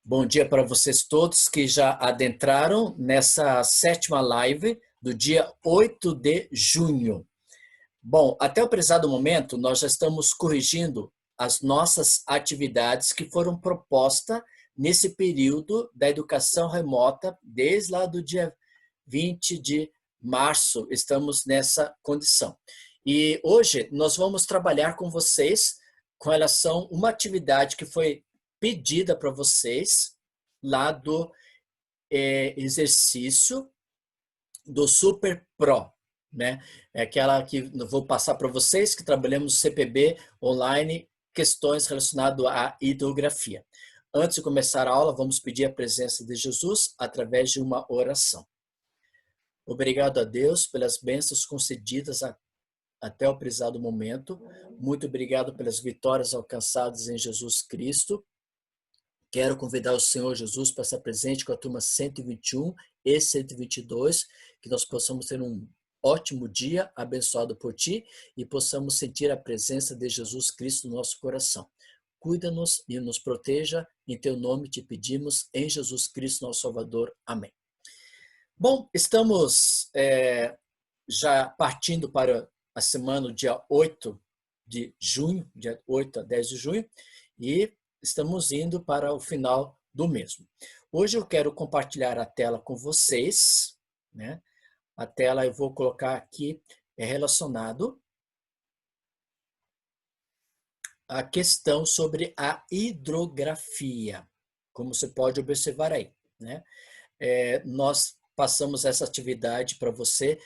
Bom dia para vocês todos que já adentraram nessa sétima live do dia 8 de junho. Bom, até o prezado momento, nós já estamos corrigindo as nossas atividades que foram propostas nesse período da educação remota, desde lá do dia 20 de março, estamos nessa condição. E hoje nós vamos trabalhar com vocês com relação a uma atividade que foi pedida para vocês lá do exercício do Super Pro, né? É aquela que eu vou passar para vocês que trabalhamos no CPB online, questões relacionadas à hidrografia. Antes de começar a aula, vamos pedir a presença de Jesus através de uma oração. Obrigado a Deus pelas bênçãos concedidas até o prezado momento. Muito obrigado pelas vitórias alcançadas em Jesus Cristo. Quero convidar o Senhor Jesus para estar presente com a turma 121 e 122, que nós possamos ter um ótimo dia abençoado por Ti e possamos sentir a presença de Jesus Cristo no nosso coração. Cuida-nos e nos proteja, em Teu nome te pedimos, em Jesus Cristo, nosso Salvador. Amém. Bom, estamos já partindo para a semana, dia 8 de junho, dia 8 a 10 de junho, e estamos indo para o final do mesmo. Hoje eu quero compartilhar a tela com vocês, né? A tela eu vou colocar aqui, relacionado à questão sobre a hidrografia, como você pode observar aí, né? Nós passamos essa atividade para você,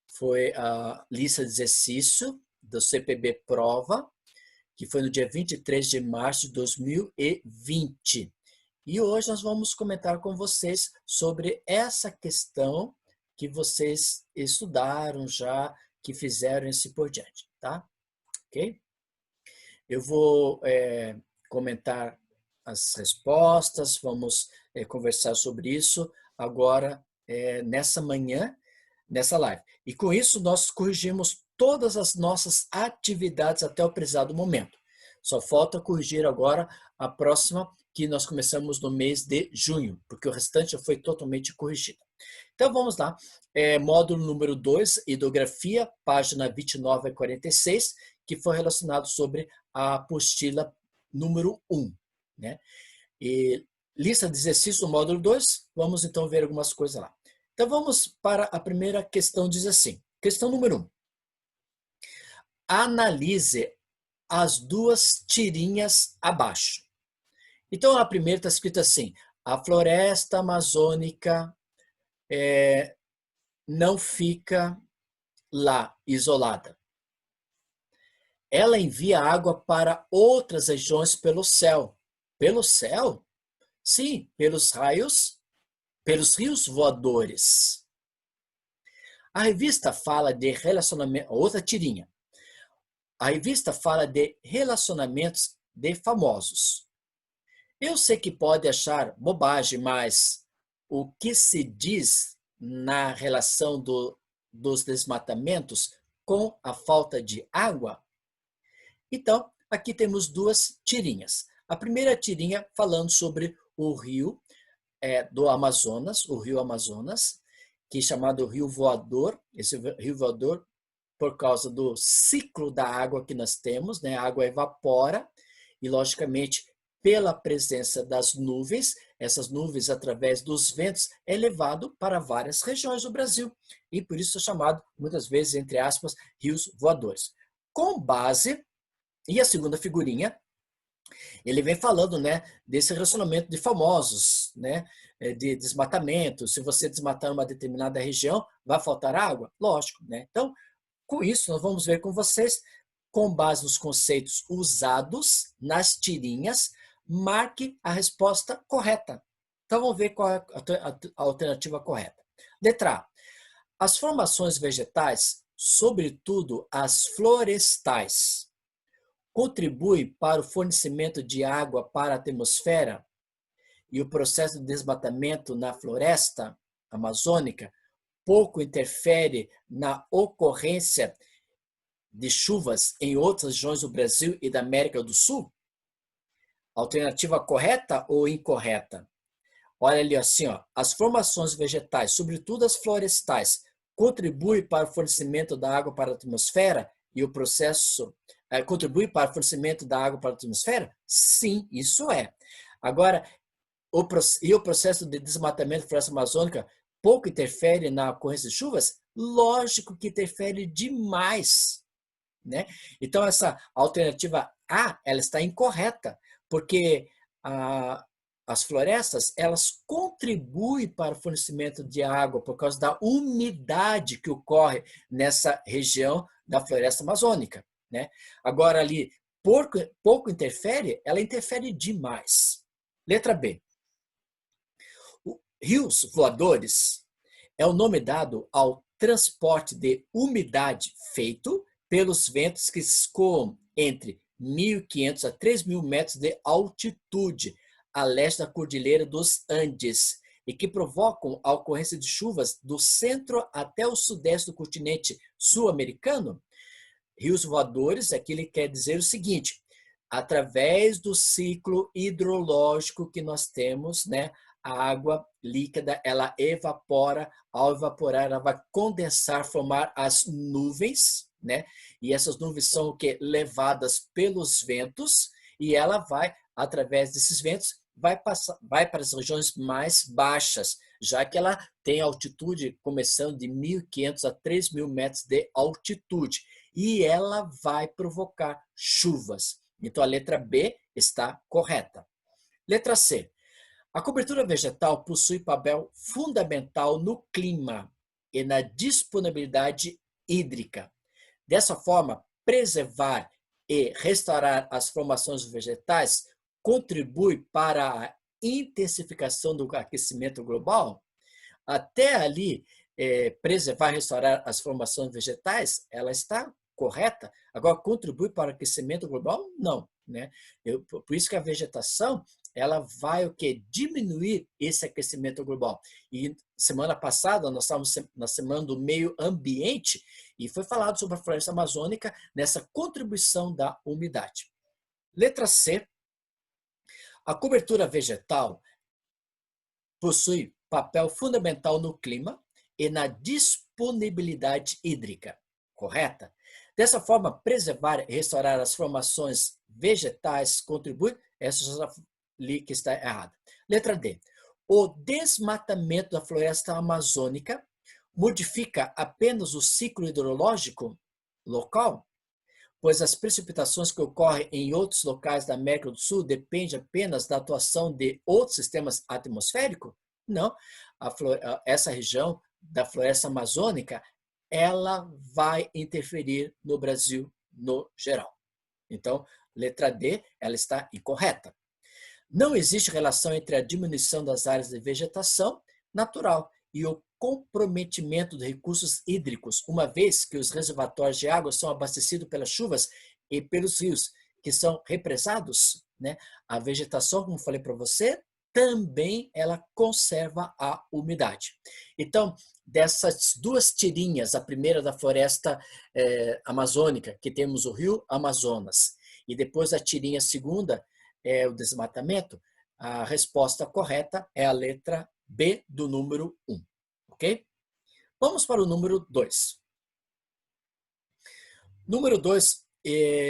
foi a lista de exercício do CPB Prova, que foi no dia 23 de março de 2020. E hoje nós vamos comentar com vocês sobre essa questão que vocês estudaram já, que fizeram assim por diante, tá? Ok? Eu vou comentar as respostas, vamos conversar sobre isso agora, nessa manhã, nessa live. E com isso nós corrigimos todas as nossas atividades até o prezado momento. Só falta corrigir agora a próxima, que nós começamos no mês de junho, porque o restante já foi totalmente corrigido. Então vamos lá, módulo número 2, hidrografia, página 29 a 46, que foi relacionado sobre a apostila número 1, né? E lista de exercícios do módulo 2, vamos então ver algumas coisas lá. Então vamos para a primeira questão, diz assim, questão número 1. Analise as duas tirinhas abaixo. Então a primeira está escrito assim, a floresta amazônica não fica lá isolada. Ela envia água para outras regiões pelo céu. Pelo céu? Sim, pelos rios voadores. A revista fala de relacionamento, outra tirinha. A revista fala de relacionamentos de famosos. Eu sei que pode achar bobagem, mas o que se diz na relação dos desmatamentos com a falta de água? Então, aqui temos duas tirinhas. A primeira tirinha falando sobre o rio do Amazonas, o rio Amazonas, que é chamado Rio Voador. Esse rio voador, por causa do ciclo da água que nós temos, né? A água evapora e, logicamente, pela presença das nuvens, essas nuvens, através dos ventos, é levado para várias regiões do Brasil. E por isso é chamado, muitas vezes, entre aspas, rios voadores. Com base, e a segunda figurinha, ele vem falando, né, desse relacionamento de famosos, né, de desmatamento. Se você desmatar uma determinada região, vai faltar água? Lógico, né? Então, com isso, nós vamos ver com vocês, com base nos conceitos usados nas tirinhas, marque a resposta correta. Então, vamos ver qual é a alternativa correta. Letra A. As formações vegetais, sobretudo as florestais, contribuem para o fornecimento de água para a atmosfera e o processo de desmatamento na floresta amazônica pouco interfere na ocorrência de chuvas em outras regiões do Brasil e da América do Sul? Alternativa correta ou incorreta? Olha ali assim, ó, as formações vegetais, sobretudo as florestais, contribuem para o fornecimento da água para a atmosfera e o processo contribui para o fornecimento da água para a atmosfera? Sim, isso é. Agora, o processo de desmatamento da floresta amazônica pouco interfere na ocorrência de chuvas? Lógico que interfere demais, né? Então, essa alternativa A, ela está incorreta, porque as florestas, elas contribuem para o fornecimento de água por causa da umidade que ocorre nessa região da floresta amazônica, né? Agora, ali, pouco interfere, ela interfere demais. Letra B. Rios voadores é o nome dado ao transporte de umidade feito pelos ventos que escoam entre 1.500 a 3.000 metros de altitude a leste da Cordilheira dos Andes e que provocam a ocorrência de chuvas do centro até o sudeste do continente sul-americano. Rios voadores, aqui ele quer dizer o seguinte: através do ciclo hidrológico que nós temos, né, a água líquida, ela evapora, ao evaporar, ela vai condensar, formar as nuvens, né? E essas nuvens são o quê? Levadas pelos ventos, e ela vai, através desses ventos, vai para as regiões mais baixas, já que ela tem altitude começando de 1.500 a 3.000 metros de altitude, e ela vai provocar chuvas. Então, a letra B está correta. Letra C. A cobertura vegetal possui papel fundamental no clima e na disponibilidade hídrica. Dessa forma, preservar e restaurar as formações vegetais contribui para a intensificação do aquecimento global. Até ali, preservar e restaurar as formações vegetais, ela está correta. Agora, contribui para o aquecimento global? Não, né? Por isso que a vegetação, ela vai o quê? Diminuir esse aquecimento global. E semana passada, nós estávamos na semana do meio ambiente e foi falado sobre a floresta amazônica nessa contribuição da umidade. Letra C. A cobertura vegetal possui papel fundamental no clima e na disponibilidade hídrica, correta? Dessa forma, preservar e restaurar as formações vegetais contribui, essa já li que está errada. Letra D. O desmatamento da floresta amazônica modifica apenas o ciclo hidrológico local, pois as precipitações que ocorrem em outros locais da América do Sul dependem apenas da atuação de outros sistemas atmosféricos? Não. Essa região da floresta amazônica, ela vai interferir no Brasil no geral. Então, letra D, ela está incorreta. Não existe relação entre a diminuição das áreas de vegetação natural e o comprometimento de recursos hídricos, uma vez que os reservatórios de água são abastecidos pelas chuvas e pelos rios, que são represados, né? A vegetação, como falei para você, também ela conserva a umidade. Então, dessas duas tirinhas, a primeira da floresta amazônica, que temos o rio Amazonas, e depois a tirinha segunda, o desmatamento, a resposta correta é a letra B do número 1. Ok? Vamos para o número 2. Número 2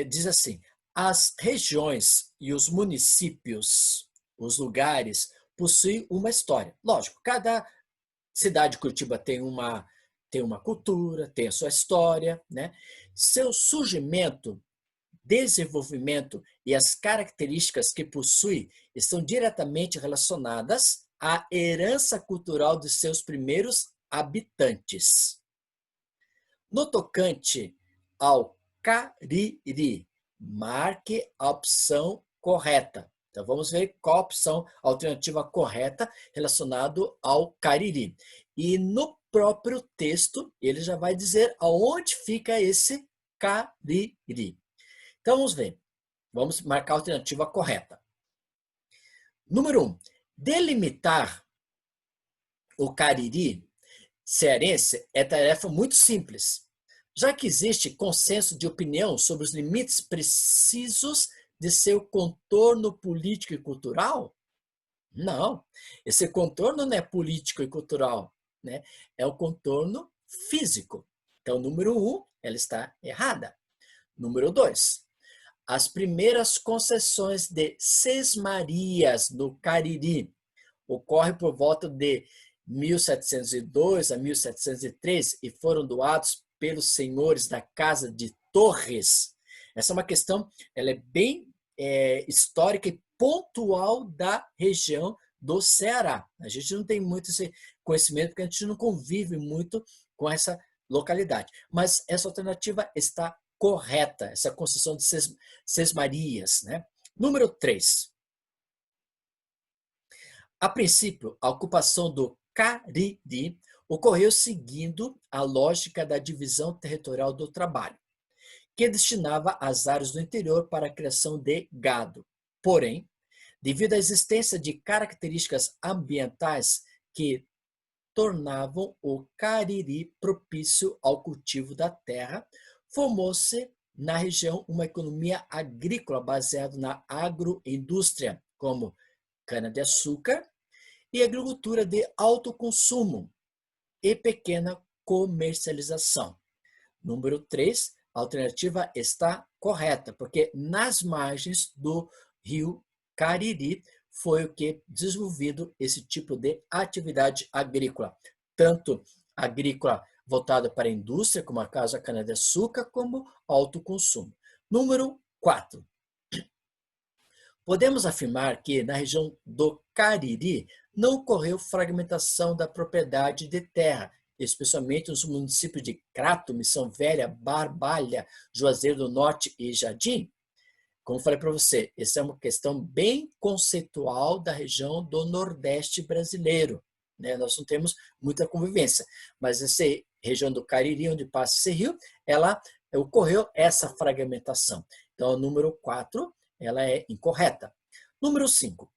diz assim: as regiões e os municípios, os lugares, possuem uma história. Lógico, cada cidade de Curitiba tem uma cultura, tem a sua história, né? Seu surgimento, desenvolvimento e as características que possui estão diretamente relacionadas à herança cultural de seus primeiros habitantes. No tocante ao Cariri, marque a opção correta. Então, vamos ver qual a opção, a alternativa correta relacionado ao Cariri. E no próprio texto, ele já vai dizer aonde fica esse Cariri. Então, vamos ver. Vamos marcar a alternativa correta. Número 1. Delimitar o Cariri cearense é tarefa muito simples, já que existe consenso de opinião sobre os limites precisos de seu contorno político e cultural? Não, esse contorno não é político e cultural, né? É o contorno físico. Então, número 1, ela está errada. Número 2, as primeiras concessões de Sesmarias no Cariri ocorrem por volta de 1702 a 1703 e foram doados pelos senhores da Casa de Torres. Essa é uma questão, ela é bem histórica e pontual da região do Ceará. A gente não tem muito esse conhecimento porque a gente não convive muito com essa localidade. Mas essa alternativa está correta, essa concessão de Sesmarias, né? Número 3. A princípio, a ocupação do Cariri ocorreu seguindo a lógica da divisão territorial do trabalho, que destinava as áreas do interior para a criação de gado. Porém, devido à existência de características ambientais que tornavam o Cariri propício ao cultivo da terra, formou-se na região uma economia agrícola baseada na agroindústria, como cana-de-açúcar e agricultura de alto consumo e pequena comercialização. Número 3, a alternativa está correta, porque nas margens do rio Cariri foi o que desenvolvido esse tipo de atividade agrícola, tanto agrícola voltada para a indústria, como a caso a cana-de-açúcar, como alto consumo. Número 4. Podemos afirmar que na região do Cariri não ocorreu fragmentação da propriedade de terra, especialmente nos municípios de Crato, Missão Velha, Barbalha, Juazeiro do Norte e Jardim. Como falei para você, essa é uma questão bem conceitual da região do Nordeste brasileiro, né? Nós não temos muita convivência, mas essa região do Cariri, onde passa esse rio, ela ocorreu essa fragmentação. Então, o número 4, ela é incorreta. Número 5.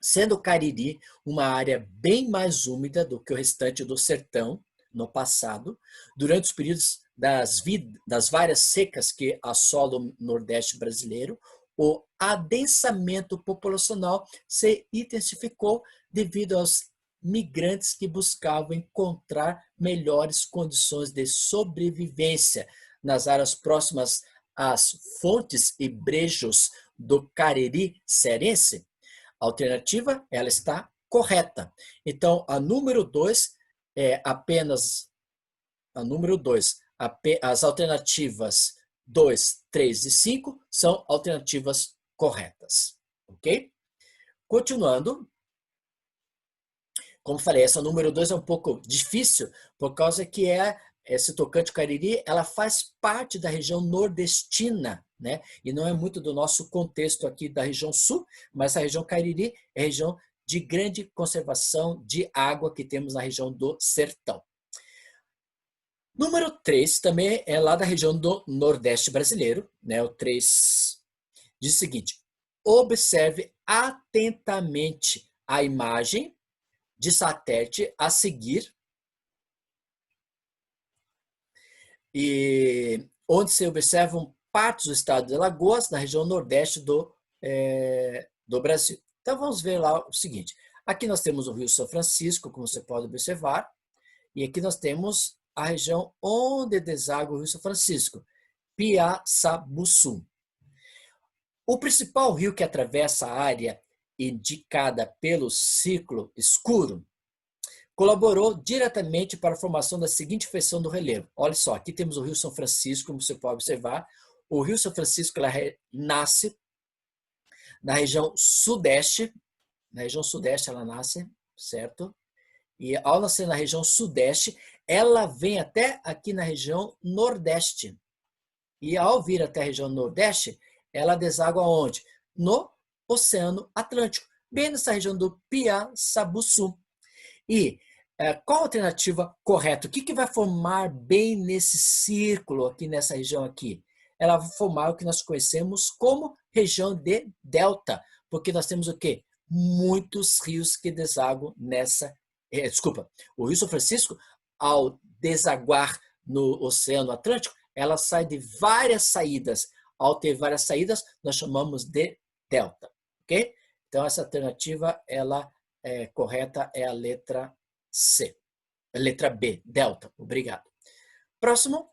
Sendo o Cariri uma área bem mais úmida do que o restante do sertão no passado, durante os períodos das várias secas que assolam o Nordeste brasileiro, o adensamento populacional se intensificou devido aos migrantes que buscavam encontrar melhores condições de sobrevivência nas áreas próximas às fontes e brejos do Cariri cearense. A alternativa, ela está correta. Então, a número 2 é apenas a número 2. As alternativas 2, 3 e 5 são alternativas corretas. Ok? Continuando. Como falei, essa número 2 é um pouco difícil, por causa que esse Tocantins Cariri, ela faz parte da região nordestina, né? E não é muito do nosso contexto aqui da região sul, mas a região Cariri é a região de grande conservação de água que temos na região do sertão. Número 3 também é lá da região do Nordeste brasileiro, né? O 3 diz o seguinte: observe atentamente a imagem de satélite a seguir, e onde se observam partes do estado de Alagoas, na região nordeste do Brasil. Então vamos ver lá o seguinte: aqui nós temos o Rio São Francisco, como você pode observar, e aqui nós temos a região onde deságua o Rio São Francisco, Piaçabuçu. O principal rio que atravessa a área indicada pelo círculo escuro colaborou diretamente para a formação da seguinte feição do relevo. Olha só, aqui temos o Rio São Francisco, como você pode observar. O Rio São Francisco nasce na região sudeste. Na região sudeste ela nasce, certo? E ao nascer na região sudeste, ela vem até aqui na região nordeste. E ao vir até a região nordeste, ela deságua onde? No Oceano Atlântico, bem nessa região do Piaçabuçu. E qual a alternativa correta? O que vai formar bem nesse círculo aqui, nessa região aqui? Ela vai formar o que nós conhecemos como região de delta, porque nós temos o quê? Muitos rios que desaguam nessa... o Rio São Francisco, ao desaguar no Oceano Atlântico, ela sai de várias saídas, ao ter várias saídas, nós chamamos de delta, ok? Então, essa alternativa, ela correta é a letra C. A letra B, delta. Obrigado. Próximo.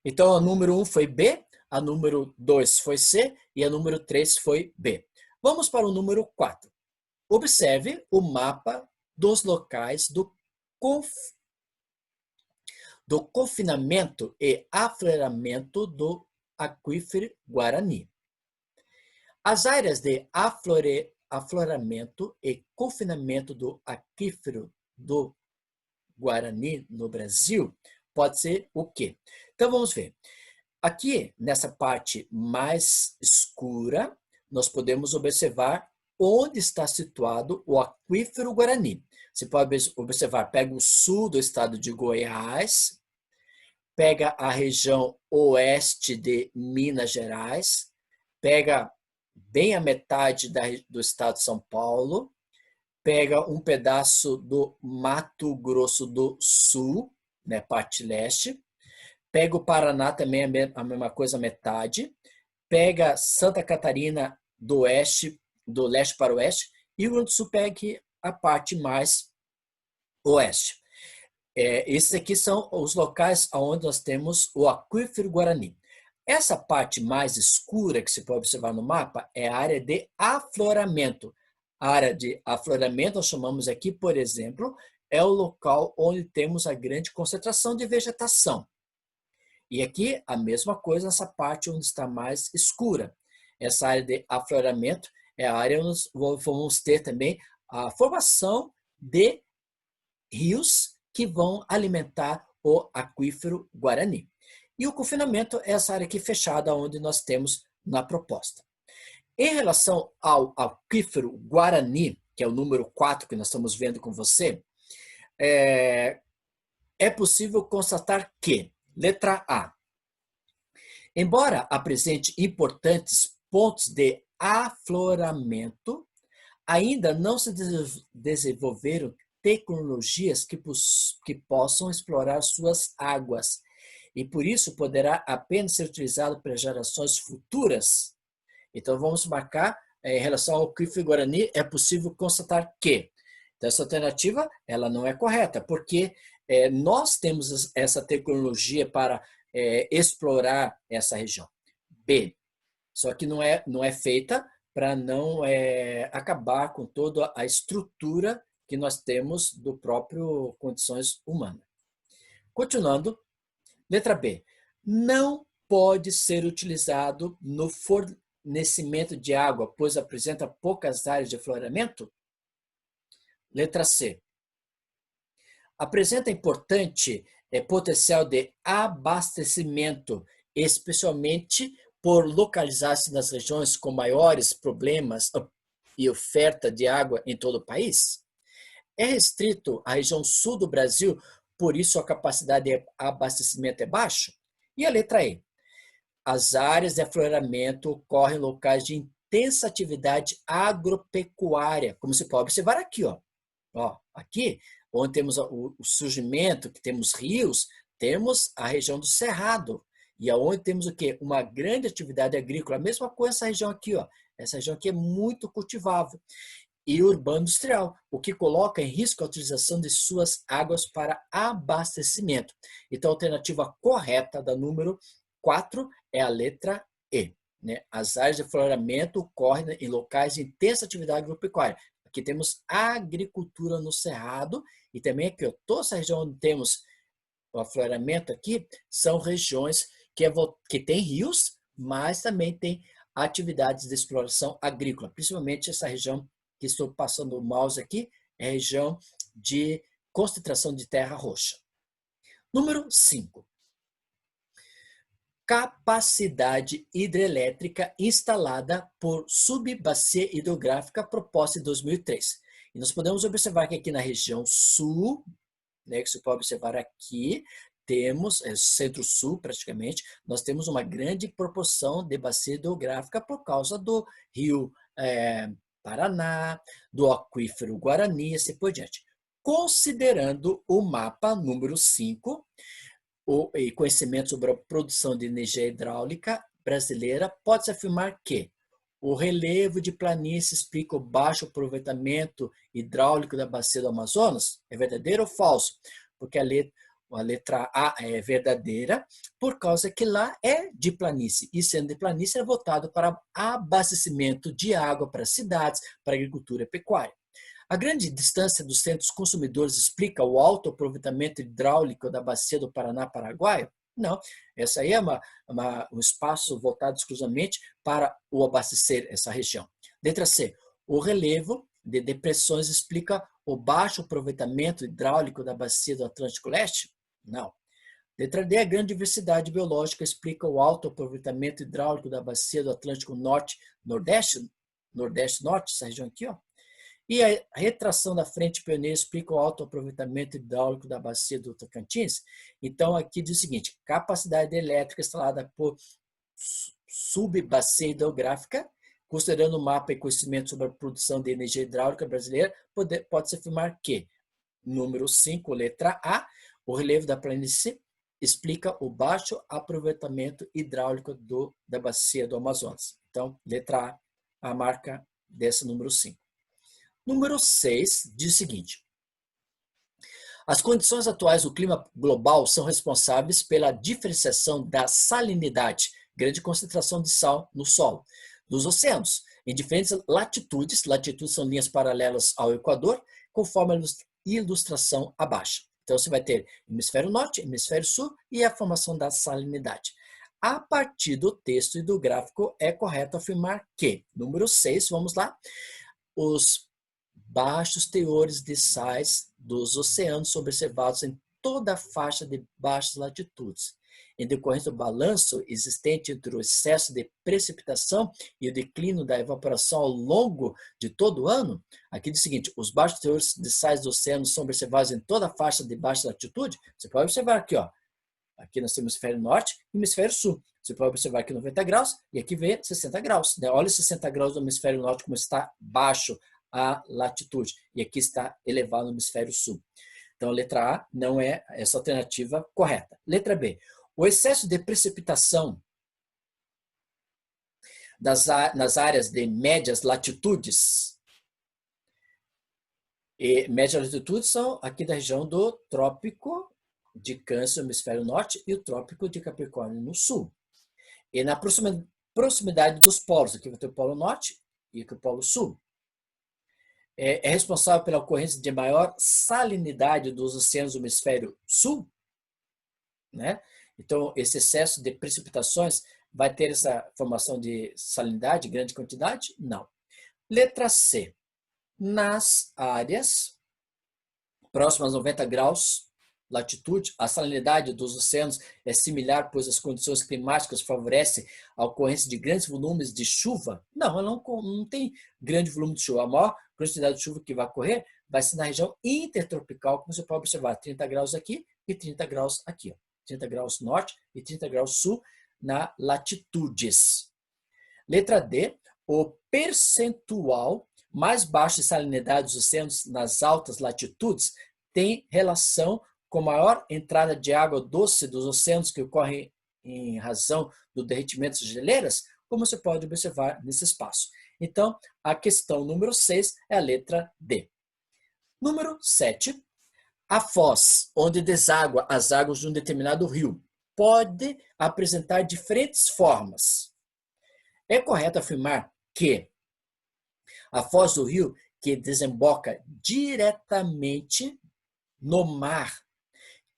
Então, a número 1 foi B, a número 2 foi C e a número 3 foi B. Vamos para o número 4. Observe o mapa dos locais do confinamento e afloramento do aquífero Guarani. As áreas de afloramento e confinamento do aquífero do Guarani no Brasil pode ser o quê? Então vamos ver. Aqui, nessa parte mais escura, nós podemos observar onde está situado o aquífero Guarani. Você pode observar, pega o sul do estado de Goiás, pega a região oeste de Minas Gerais, pega bem a metade do estado de São Paulo, pega um pedaço do Mato Grosso do Sul, né, parte leste, pega o Paraná também, a mesma coisa, metade, pega Santa Catarina do oeste, do leste para o oeste, e o Rio Grande do Sul pega a parte mais oeste. Esses aqui são os locais onde nós temos o aquífero Guarani. Essa parte mais escura que se pode observar no mapa é a área de afloramento. A área de afloramento nós chamamos aqui, por exemplo, é o local onde temos a grande concentração de vegetação. E aqui a mesma coisa nessa parte onde está mais escura. Essa área de afloramento é a área onde vamos ter também a formação de rios que vão alimentar o aquífero Guarani. E o confinamento é essa área aqui fechada onde nós temos na proposta. Em relação ao aquífero Guarani, que é o número 4 que nós estamos vendo com você, é possível constatar que, letra A, embora apresente importantes pontos de afloramento, ainda não se desenvolveram tecnologias que possam explorar suas águas, e por isso poderá apenas ser utilizado para gerações futuras. Então vamos marcar, em relação ao aquífero Guarani, é possível constatar que. Então essa alternativa ela não é correta, porque nós temos essa tecnologia para explorar essa região. B, só que não é feita para não acabar com toda a estrutura que nós temos do próprio condições humanas. Continuando, letra B. Não pode ser utilizado no fornecimento de água, pois apresenta poucas áreas de afloramento. Letra C. Apresenta importante potencial de abastecimento, especialmente por localizar-se nas regiões com maiores problemas e oferta de água em todo o país. É restrito à região sul do Brasil, por isso a capacidade de abastecimento é baixa. E a letra E. As áreas de afloramento ocorrem em locais de intensa atividade agropecuária, como se pode observar aqui. Aqui, onde temos o surgimento, que temos rios, temos a região do Cerrado. E aonde temos o quê? Uma grande atividade agrícola. A mesma coisa essa região aqui. Essa região aqui é muito cultivável. E urbano industrial, o que coloca em risco a utilização de suas águas para abastecimento. Então, a alternativa correta da número 4 é a letra E. Né? As áreas de afloramento ocorrem em locais de intensa atividade agropecuária. Aqui temos agricultura no Cerrado e também aqui, toda essa região onde temos o afloramento aqui, são regiões que têm rios, mas também tem atividades de exploração agrícola, principalmente essa região que estou passando o mouse aqui, é a região de concentração de terra roxa. Número 5. Capacidade hidrelétrica instalada por subbacia hidrográfica proposta em 2003. E nós podemos observar que aqui na região sul, né, que você pode observar aqui, temos, centro-sul praticamente, nós temos uma grande proporção de bacia hidrográfica por causa do rio Paraná, do aquífero Guarani, e assim por diante. Considerando o mapa número 5, e conhecimento sobre a produção de energia hidráulica brasileira, pode-se afirmar que o relevo de planície explica o baixo aproveitamento hidráulico da bacia do Amazonas? É verdadeiro ou falso? Porque a letra A é verdadeira, por causa que lá é de planície. E sendo de planície, é voltado para abastecimento de água para cidades, para agricultura e pecuária. A grande distância dos centros consumidores explica o alto aproveitamento hidráulico da bacia do Paraná-Paraguai? Não, essa aí é um espaço voltado exclusivamente para o abastecer essa região. Letra C. O relevo de depressões explica o baixo aproveitamento hidráulico da bacia do Atlântico Leste? Não. Letra D. A grande diversidade biológica explica o alto aproveitamento hidráulico da bacia do Atlântico Norte-Nordeste? Nordeste-Norte, essa região aqui, ó. E a retração da frente pioneira explica o alto aproveitamento hidráulico da bacia do Tocantins. Então, aqui diz o seguinte: capacidade elétrica instalada por subbacia hidrográfica, considerando o mapa e conhecimento sobre a produção de energia hidráulica brasileira, pode-se afirmar que, número 5, letra A, o relevo da planície explica o baixo aproveitamento hidráulico da bacia do Amazonas. Então, letra A, a marca dessa número 5. Número 6 diz o seguinte: as condições atuais do clima global são responsáveis pela diferenciação da salinidade, grande concentração de sal no solo, dos oceanos, em diferentes latitudes. Latitudes são linhas paralelas ao Equador, conforme a ilustração abaixo. Então, você vai ter hemisfério norte, hemisfério sul e a formação da salinidade. A partir do texto e do gráfico, é correto afirmar que, número 6, vamos lá, os baixos teores de sais dos oceanos são observados em toda a faixa de baixas latitudes. Em decorrência do balanço existente entre o excesso de precipitação e o declínio da evaporação ao longo de todo o ano, aqui diz o seguinte: os baixos teores de sais dos oceanos são observados em toda a faixa de baixa latitude. Você pode observar aqui, ó. Aqui nós temos hemisfério norte e hemisfério sul. Você pode observar aqui 90 graus e aqui vê 60 graus. Né? Olha 60 graus do hemisfério norte como está baixo a latitude. E aqui está elevado no hemisfério sul. Então, a letra A não é essa alternativa correta. Letra B. O excesso de precipitação nas áreas de médias latitudes. E médias latitudes são aqui da região do Trópico de Câncer, no hemisfério norte, e o Trópico de Capricórnio, no sul. E na proximidade dos polos, aqui vai ter o polo norte e aqui o polo sul. É responsável pela ocorrência de maior salinidade dos oceanos do hemisfério sul, né? Então, esse excesso de precipitações vai ter essa formação de salinidade, grande quantidade? Não. Letra C. Nas áreas próximas a 90 graus latitude, a salinidade dos oceanos é similar, pois as condições climáticas favorecem a ocorrência de grandes volumes de chuva? Não, ela não tem grande volume de chuva. A maior quantidade de chuva que vai ocorrer vai ser na região intertropical, como você pode observar, 30 graus aqui e 30 graus aqui. Ó. 30 graus norte e 30 graus sul na latitudes. Letra D, o percentual mais baixo de salinidade dos oceanos nas altas latitudes tem relação com maior entrada de água doce dos oceanos que ocorre em razão do derretimento das geleiras, como você pode observar nesse espaço. Então, a questão número 6 é a letra D. Número 7. A foz, onde deságua as águas de um determinado rio, pode apresentar diferentes formas. É correto afirmar que a foz do rio, que desemboca diretamente no mar,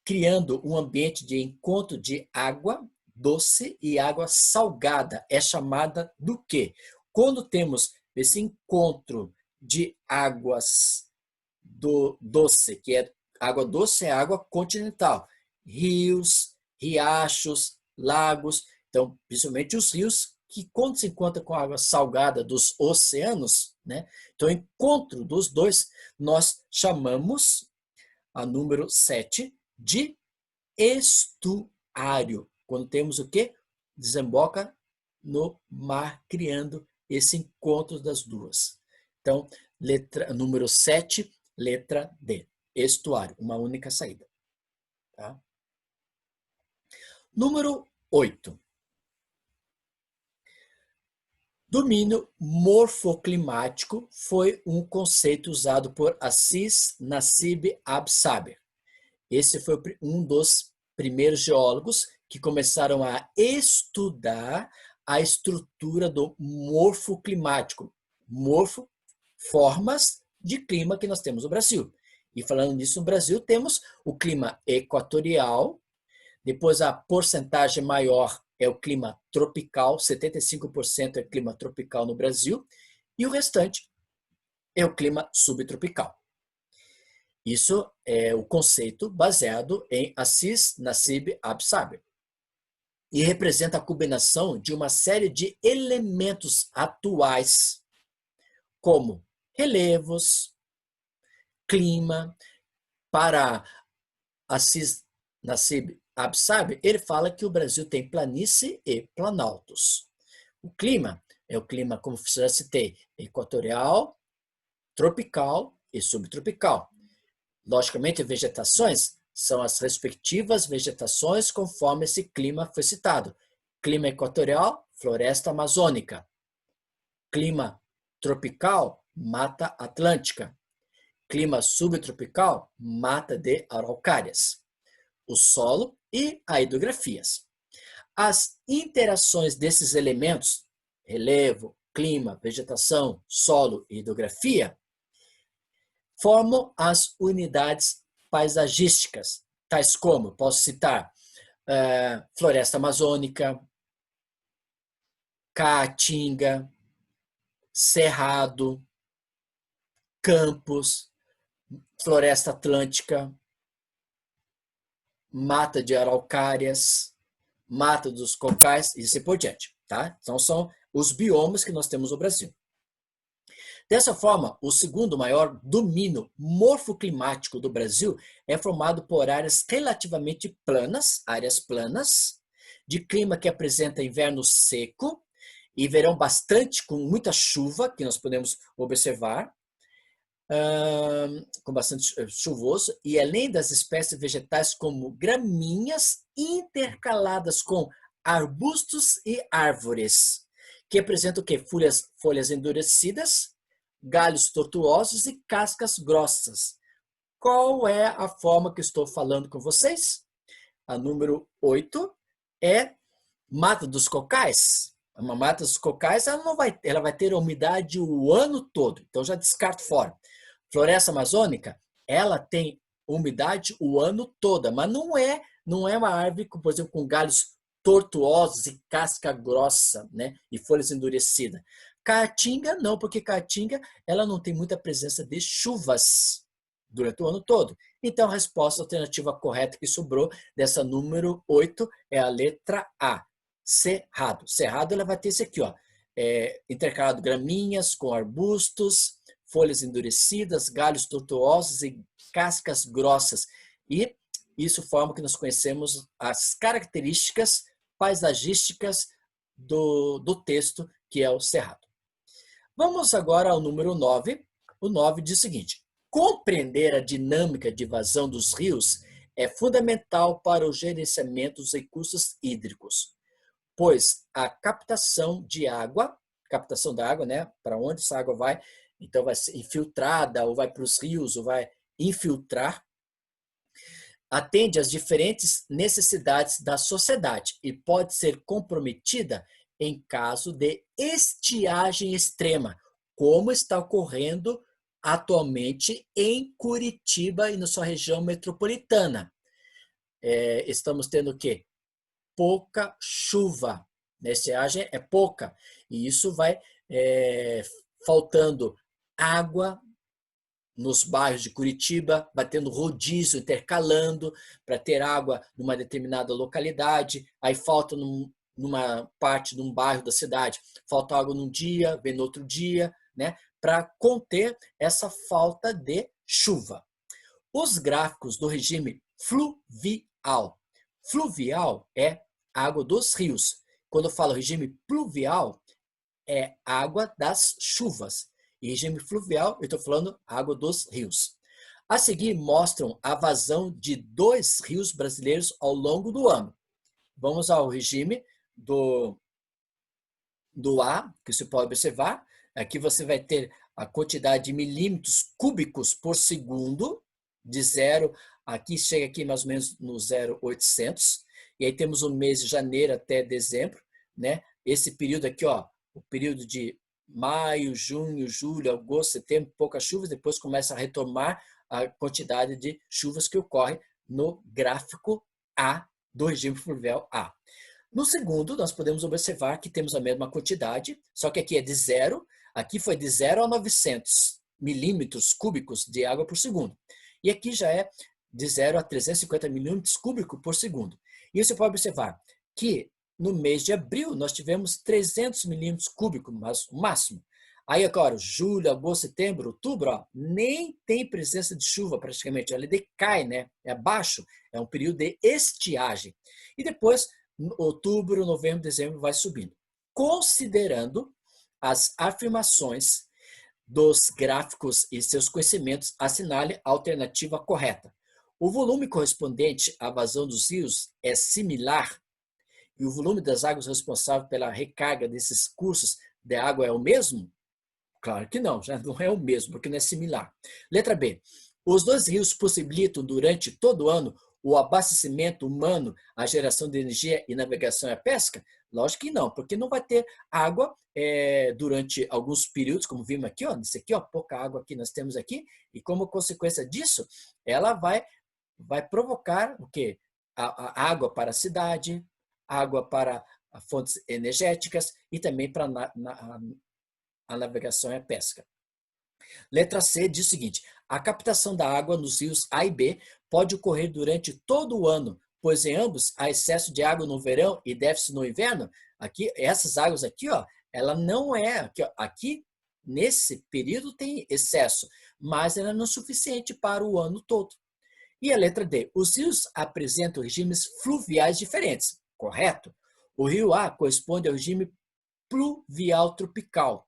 criando um ambiente de encontro de água doce e água salgada. É chamada do quê? Quando temos esse encontro de águas doce, que é água doce, é água continental. Rios, riachos, lagos. Então, principalmente os rios, que quando se encontra com a água salgada dos oceanos, né? Então, o encontro dos dois, nós chamamos a número 7 de estuário. Quando temos o quê? Desemboca no mar, criando esse encontro das duas. Então, número 7, letra D. Estuário, uma única saída. Tá? Número 8. Domínio morfoclimático foi um conceito usado por Aziz Nassib Absaber. Esse foi um dos primeiros geólogos que começaram a estudar a estrutura do morfoclimático. Morfo, formas de clima que nós temos no Brasil. E falando nisso, no Brasil temos o clima equatorial, depois a porcentagem maior é o clima tropical, 75% é clima tropical no Brasil, e o restante é o clima subtropical. Isso é o conceito baseado em Aziz Nassib Absaber. E representa a combinação de uma série de elementos atuais, como relevos, clima. Para Aziz Nassib Absaber, ele fala que o Brasil tem planície e planaltos. O clima é o clima, como já citei, equatorial, tropical e subtropical. Logicamente, vegetações são as respectivas vegetações conforme esse clima foi citado. Clima equatorial, floresta amazônica. Clima tropical, mata atlântica. Clima subtropical, mata de araucárias. O solo e a hidrografias. As interações desses elementos, relevo, clima, vegetação, solo e hidrografia, formam as unidades paisagísticas, tais como, posso citar, floresta amazônica, caatinga, cerrado, campos, floresta atlântica, mata de araucárias, mata dos cocais e assim por diante. Tá? Então, são os biomas que nós temos no Brasil. Dessa forma, o segundo maior domínio morfoclimático do Brasil é formado por áreas relativamente planas, áreas planas, de clima que apresenta inverno seco e verão bastante, com muita chuva, que nós podemos observar, com bastante chuvoso, e além das espécies vegetais como gramíneas intercaladas com arbustos e árvores, que apresentam o quê? Folhas endurecidas, galhos tortuosos e cascas grossas. Qual é a forma que estou falando com vocês? A número 8 é mata dos cocais. Uma mata dos cocais, ela vai ter umidade o ano todo, então já descarto fora. Floresta amazônica, ela tem umidade o ano todo, mas não é uma árvore, por exemplo, com galhos tortuosos e casca grossa, né? E folhas endurecidas. Caatinga não, porque caatinga ela não tem muita presença de chuvas durante o ano todo. Então, a resposta alternativa correta que sobrou dessa número 8 é a letra A, cerrado. Cerrado ela vai ter isso aqui, ó, intercalado gramíneas com arbustos, folhas endurecidas, galhos tortuosos e cascas grossas. E isso forma o que nós conhecemos as características paisagísticas do texto, que é o cerrado. Vamos agora ao número 9. O 9 diz o seguinte: compreender a dinâmica de vazão dos rios é fundamental para o gerenciamento dos recursos hídricos, pois a captação da água, né, para onde essa água vai, então vai ser infiltrada, ou vai para os rios, ou vai infiltrar, atende às diferentes necessidades da sociedade e pode ser comprometida em caso de estiagem extrema, como está ocorrendo atualmente em Curitiba e na sua região metropolitana. Estamos tendo o quê? Pouca chuva. A estiagem é pouca. E isso vai faltando água nos bairros de Curitiba, batendo rodízio, intercalando para ter água numa determinada localidade, aí falta numa parte de um bairro da cidade, falta água num dia, vem no outro dia, né? Para conter essa falta de chuva. Os gráficos do regime fluvial. Fluvial é água dos rios. Quando eu falo regime pluvial, é água das chuvas. E regime fluvial, eu estou falando água dos rios. A seguir, mostram a vazão de 2 rios brasileiros ao longo do ano. Vamos ao regime do do A, que você pode observar, aqui você vai ter a quantidade de milímetros cúbicos por segundo, de zero, aqui chega aqui mais ou menos no 0,800, e aí temos o mês de janeiro até dezembro, né? Esse período aqui, ó, o período de maio, junho, julho, agosto, setembro, poucas chuvas, depois começa a retomar a quantidade de chuvas que ocorre no gráfico A do regime fluvial A. No segundo, nós podemos observar que temos a mesma quantidade, só que aqui é de zero, aqui foi de 0 a 900 milímetros cúbicos de água por segundo. E aqui já é de 0 a 350 milímetros cúbicos por segundo. E você pode observar que no mês de abril nós tivemos 300 milímetros cúbicos, mas o máximo. Aí agora, julho, agosto, setembro, outubro, ó, nem tem presença de chuva praticamente, ela decai, né? É baixo, é um período de estiagem. E depois, outubro, novembro, dezembro, vai subindo. Considerando as afirmações dos gráficos e seus conhecimentos, assinale a alternativa correta. O volume correspondente à vazão dos rios é similar e o volume das águas responsável pela recarga desses cursos de água é o mesmo? Claro que não, já não é o mesmo, porque não é similar. Letra B. Os dois rios possibilitam durante todo o ano o abastecimento humano, a geração de energia e navegação e a pesca? Lógico que não, porque não vai ter água durante alguns períodos, como vimos aqui, ó, nesse aqui, ó, pouca água que nós temos aqui, e como consequência disso, ela vai provocar o quê? A água para a cidade, água para fontes energéticas e também para a navegação e a pesca. Letra C diz o seguinte: a captação da água nos rios A e B pode ocorrer durante todo o ano, pois em ambos há excesso de água no verão e déficit no inverno. Aqui, essas águas aqui, ó, ela não é aqui, ó, aqui nesse período tem excesso, mas ela não é suficiente para o ano todo. E a letra D, os rios apresentam regimes fluviais diferentes, correto? O rio A corresponde ao regime pluvial tropical.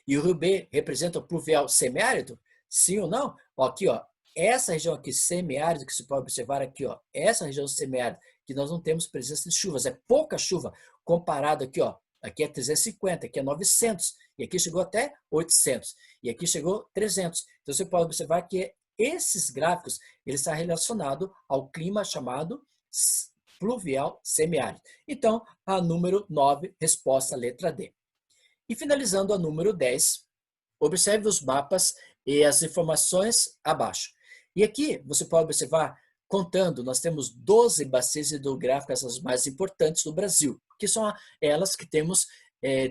E o rio B representa o pluvial semiárido? Sim ou não? Ó, aqui, ó, essa região aqui semiárido, que você pode observar aqui, ó, essa região semiárida, que nós não temos presença de chuvas, é pouca chuva, comparado aqui, ó, aqui é 350, aqui é 900, e aqui chegou até 800, e aqui chegou 300. Então, você pode observar que esses gráficos, eles estão relacionados ao clima chamado pluvial semiárido. Então, a número 9, resposta letra D. E finalizando a número 10, observe os mapas e as informações abaixo. E aqui você pode observar, contando, nós temos 12 bacias hidrográficas as mais importantes do Brasil, que são elas que temos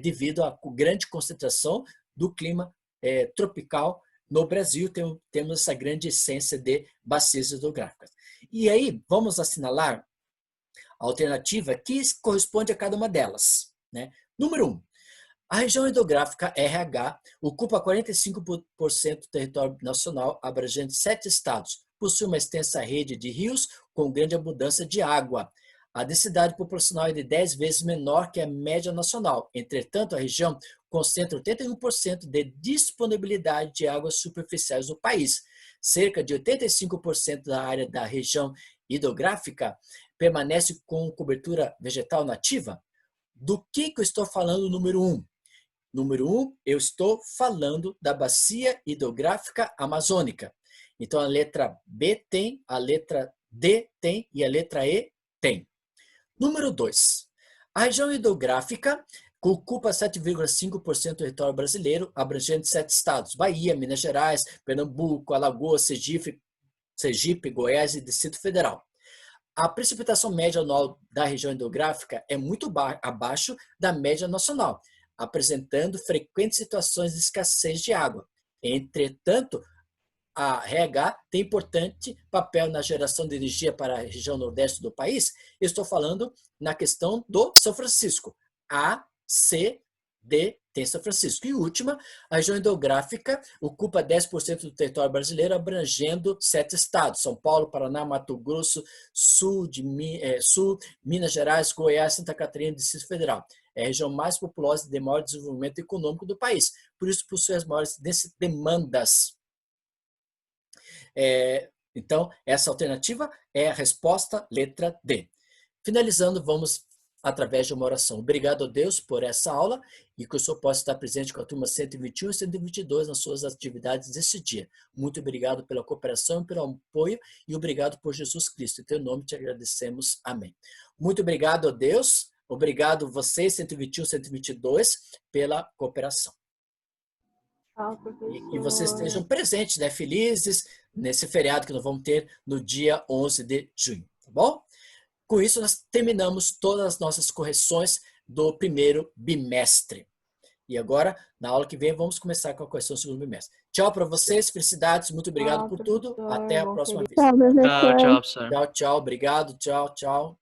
devido à grande concentração do clima tropical no Brasil, temos essa grande essência de bacias hidrográficas. E aí, vamos assinalar a alternativa que corresponde a cada uma delas. Né? Número 1. A região hidrográfica RH ocupa 45% do território nacional, abrangendo 7 estados. Possui uma extensa rede de rios com grande abundância de água. A densidade populacional é de 10 vezes menor que a média nacional. Entretanto, a região concentra 81% de disponibilidade de águas superficiais no país. Cerca de 85% da área da região hidrográfica permanece com cobertura vegetal nativa. Do que eu estou falando, número 1? Número 1, eu estou falando da bacia hidrográfica amazônica. Então, a letra B tem, a letra D tem e a letra E tem. Número 2, a região hidrográfica ocupa 7,5% do território brasileiro, abrangendo 7 estados: Bahia, Minas Gerais, Pernambuco, Alagoas, Sergipe, Goiás e Distrito Federal. A precipitação média anual da região hidrográfica é muito abaixo da média nacional, apresentando frequentes situações de escassez de água. Entretanto, a RH tem importante papel na geração de energia para a região nordeste do país. Eu estou falando na questão do São Francisco. A, C, D tem São Francisco. E última, a região hidrográfica ocupa 10% do território brasileiro, abrangendo 7 estados: São Paulo, Paraná, Mato Grosso, Sul, Minas Gerais, Goiás, Santa Catarina e Distrito Federal. É a região mais populosa e de maior desenvolvimento econômico do país. Por isso, possui as maiores demandas. Então, essa alternativa é a resposta letra D. Finalizando, vamos através de uma oração. Obrigado a Deus por essa aula e que o senhor possa estar presente com a turma 121 e 122 nas suas atividades desse dia. Muito obrigado pela cooperação, pelo apoio e obrigado por Jesus Cristo. Em teu nome te agradecemos. Amém. Muito obrigado a Deus. Obrigado vocês, 121, 122, pela cooperação. Tchau, professor. E vocês estejam presentes, né? Felizes nesse feriado que nós vamos ter no dia 11 de junho, tá bom? Com isso, nós terminamos todas as nossas correções do primeiro bimestre. E agora, na aula que vem, vamos começar com a correção do segundo bimestre. Tchau para vocês, felicidades, muito obrigado por tudo. Até a próxima vez. Tchau, professor. Tchau, tchau, professor. Tchau, tchau, obrigado, tchau, tchau.